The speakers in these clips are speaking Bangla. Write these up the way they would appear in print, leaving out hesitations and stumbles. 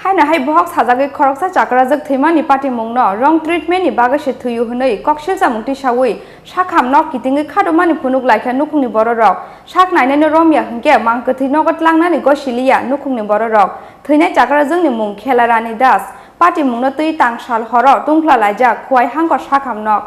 Haina hai bohok sajage khoroksa chakrajak themani party mongno wrong treatment ni bagase thuyu hunoi koksil jamungti sawi sakhamno kitingi khadomani phunuk laikha nukungni bororok sak nainani romya hingke mangkthi nogot langnani gosiliya nukungni bororok theinai chakrajangni mung Khelarani Das party mongno tui tangsal horo tungphla laijak khwai hangkor sakhamno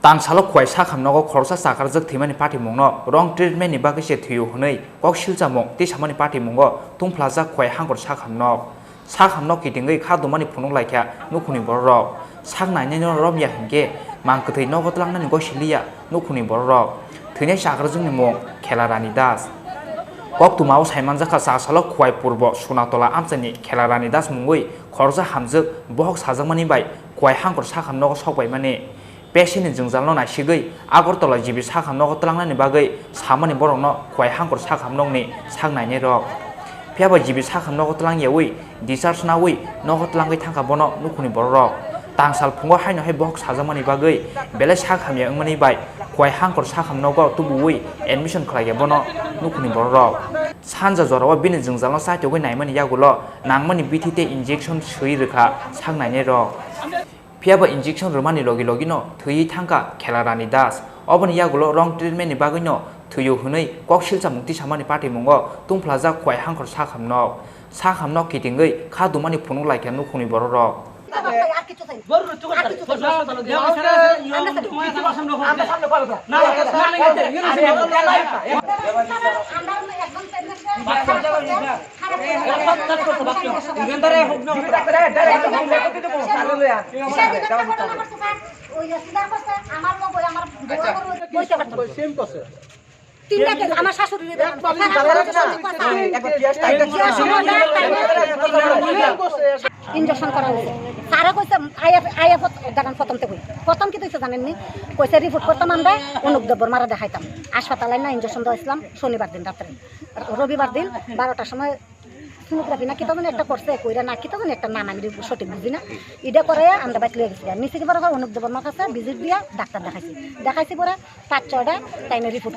Tangsalo khwai sakhamno khoroksa chakrajak themani party mongno wrong treatment ni bagase thuyu hunoi koksil jamung ti samani party mongo tungphlajak khwai hangkor sakhamno sakhamno kitingai khadumani phunuk laikha nukuni borok sak nainani romya hingke mangkthi nogot langnani gosiliya nukuni borok theinai chakrajangni mung Khelarani Das koktumao saimanjaka chasalo khwai purbo sunatola amchani Khelarani Das mungoi khorja hamjuk bohok sajakmani bai khwai hangkor sakhamno sokbaimani pesini jungjalno naisigoi Agartala jibi sakhamno tlangnani bagai samani borokno khwai hangkor sakhamnokni saknaini rok Piaba jibi sakhamno tlang yewi discharge nawi nogotlangoi thangka bono nukuni borok tangsal phungo haino hai bohok sajakmani bagai bele sakhamya wngmani bai khwai hangkor sakhamnogo tubuwi admission khlaiya bono nukuni borok sanja jorao bini jungjalno saitogoi naimani yagulo nangmani BTT injection sui rokha saknaini rok Piaba injection romani logi logino thui thangka Khelarani Das oboni yagulo wrong treatment ni bagino thuyu hunoi koksil jamungti samani party mongo tungphlaja khwai hangkor sakhamno kitingai khadumani phunuk laikha nukuni borok আমার শাশুড়ি ইনজেকশন করা হয়েছে তারা কইছে আইএফ দেখান প্রথম কি কইছে জানেননি কইছে রিপোর্ট করতাম আমরা অনুপ দেবর মারা দেখাইতাম হাসপাতালে না ইনজেকশন দিয়েছিলাম শনিবার দিন রাত্রে রবিবার দিন 12টার সময় সোনোগ্রাফি না কিতা একটা করছে কইরা না কিতা একটা নাম আমি সঠিক বুঝি না এটা করে আমরা বাইক লিয়ে গেছি নিচে কি বড় অনুপ দেবর মার কাছে ভিজিট দিয়া ডাক্তার দেখাইছি পরে 5-6টা তাইনে রিপোর্ট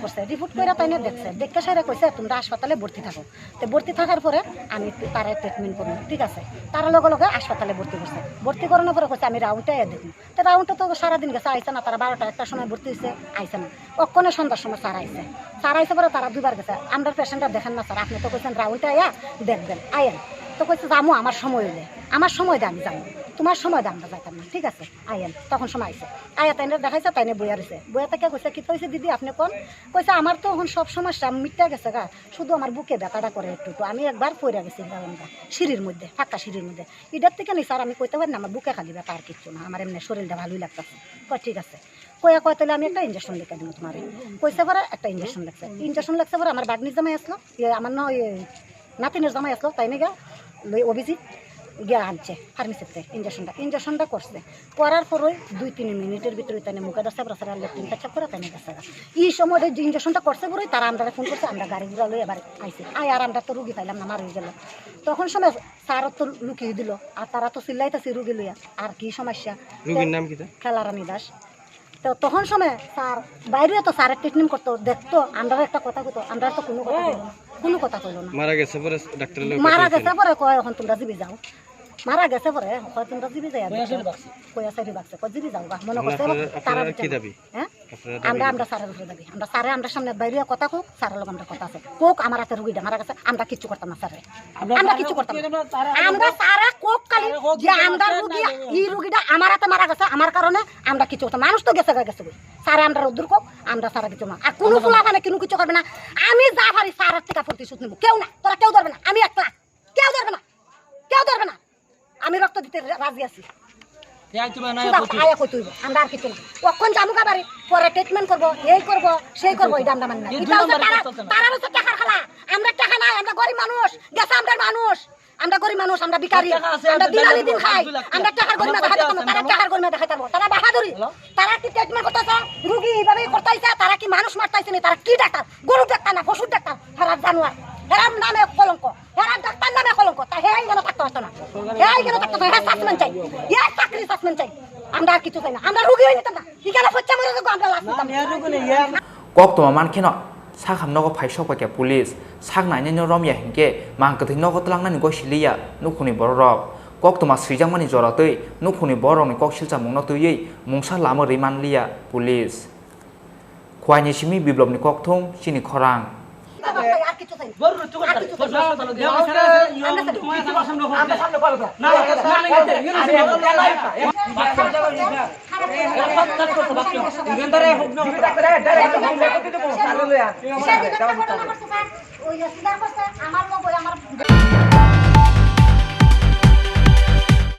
করে তাইনে দেখে সেরা কইছে তোমরা হাসপাতালে ভর্তি থাকো তো ভর্তি থাকার পরে আমি তারা ট্রিটমেন্ট করবো ঠিক আছে তারা লগে হাসপাতালে ভর্তি করানোর পরে কইছে আমি রাউন্ডটা দেখুন তো রাউন্ডটা তো সারাদিন গেছে আইসে না তারা 12টা একটা সময় ভর্তি হয়েছে আইসে না অক্ষণে সন্ধ্যার সময় স্যার আইসে পরে তারা দুবার গেছে আমরা পেশেন্টটা দেখেন না স্যার আপনি তো কইছেন রাউন্ডটা আয়া দেখবেন আয়েন তো কইছে যাবো আমার সময় হইলে আমার সময় দেয় আমি যাবো তোমার সময় দাম না যাইতাম না ঠিক আছে আয়েন তখন সময় আইসে আয়া তাইনে দেখাইছে তাইনে বইয়া রয়েছে বইয়া থেকে কইছে কি হয়েছে দিদি আপনি কোন কইছে আমার তো এখন সব সমস্যা মিটটা গেছে গা শুধু আমার বুকে ব্যথাটা করে একটু আমি একবার পড়ে গেছি সিঁড়ির মধ্যে ফাঁকা সিঁড়ির মধ্যে এটার থেকে নি স্যার আমি কইতে পারি না আমার বুকে খালি ব্যথা আর কিচ্ছু না আমার এমনি শরীরটা ভালোই লাগতেছে কয় ঠিক আছে কয়া কয় তাহলে আমি একটা ইঞ্জেকশন লিখে দেবো তোমার কইছে পরে একটা ইঞ্জেকশন লাগছে পরে আমার বাগনির জামাই আসলো আমার না ওই নাতিনের জামাই আসলো তাই না গা অভিজিৎ গিয়া আনছে ফার্মেসিতে ইঞ্জেকশনটা করছে করার পরে 2-3 মিনিটের ভিতরে তাই মুখে দশটা প্রেসার লেফটিন কাছা করে তাই গেছে এই সময় যে ইঞ্জেকশনটা করছে পরে তারা আমরা ফোন করছে আমরা গাড়ি ঘোড়া লই এবার আইসি আর আমরা তো রুগী পাইলাম না মারা গেল তখন সময় স্যারও তো লুকিয়ে দিল আর তারা তো চিল্লাইতেছে রুগী লইয়া আর কি সমস্যা রুগীর নাম কি খেলারানী দাস তো তখন সময় স্যার বাইরে তো স্যারের ট্রিটমেন্ট করতো দেখতো আমরা একটা কথা কইতো আমরা তো কোনো কথা কইলো না মারা গেছে পরে কয় এখন তোমরা জিবি যাও মারা গেছে পরে কয় তোমরা জিবি যাই কই আছে বাক্সে কই জিবি যাও মনে করতে তারা কি দাবি হ্যাঁ আমরা স্যারের উপরে দাবি আমরা স্যারে আমরা সামনে বাইরে কথা কোক স্যারের লগে আমরা কথা আছে কোক আমার হাতে রুগীটা মারা গেছে আমরা কিচ্ছু করতাম না স্যারে আমরা কিচ্ছু করতাম আমরা সারা কোক কালি যে আমরা রুগী এই রুগীটা আমার হাতে মারা গেছে আমার কারণে আমরা কিচ্ছু করতাম মানুষ তো গেছে স্যারে আমরা উদ্দুর কোক আমরা সারা কিছু না আর কোনো ফুলা মানে কিছু করবে না আমি যা পারি স্যারের থেকে প্রতিশোধ নেব কেউ না তোরা কেউ ধরবে না আমি একলা কেউ ধরবে না আমি রক্ত দিতে রাজি আছি আমরা আর কিছু না কখন জামুকা বাড়ি পরে ট্রিটমেন্ট করবো এই করবো সেই করবো এটা আমরা মানি না তারা হচ্ছে টাকার খেলা আমরা টাকা নাই আমরা গরিব মানুষ গেছে আমরা গরিব মানুষ আমরা ভিখারি আমরা দিনালি দিন খাই আমরা টাকার গরিমা দেখাতে পারবো তারা টাকার গরিমা দেখাতে পারবো তারা বাহাদুরি তারা কি ট্রিটমেন্ট করতেছে রুগী এইভাবে করতেছে তারা কি মানুষ মারতেছে না তারা কি ডাক্তার গরু ডাক্তার না পশুর ডাক্তার হেরার জানোয়ার হেরার নামে কলঙ্ক হেরার ডাক্তার নামে কলঙ্ক তা হেরাই কেন থাকতে হতো না সাসপেন্ড চাই চাকরি সাসপেন্ড চাই আমরা আর কিছু চাই না আমরা রুগী হয়ে নিতাম না কি কেন হচ্ছে আমরা লাস্ট কক্তমা মানখিন sak hamno phaisok pa ke police sak naine no romya hingke mangkathing no tlangnani go silia nukhuni borok kok toma srijangmani joratei nukhuni borok ni kok silchamung no tuyei mungsa lama rimanlia police khwaini simi biblobni kok thum chini khorang আর কিছু চাই আর কিছু চাই আমার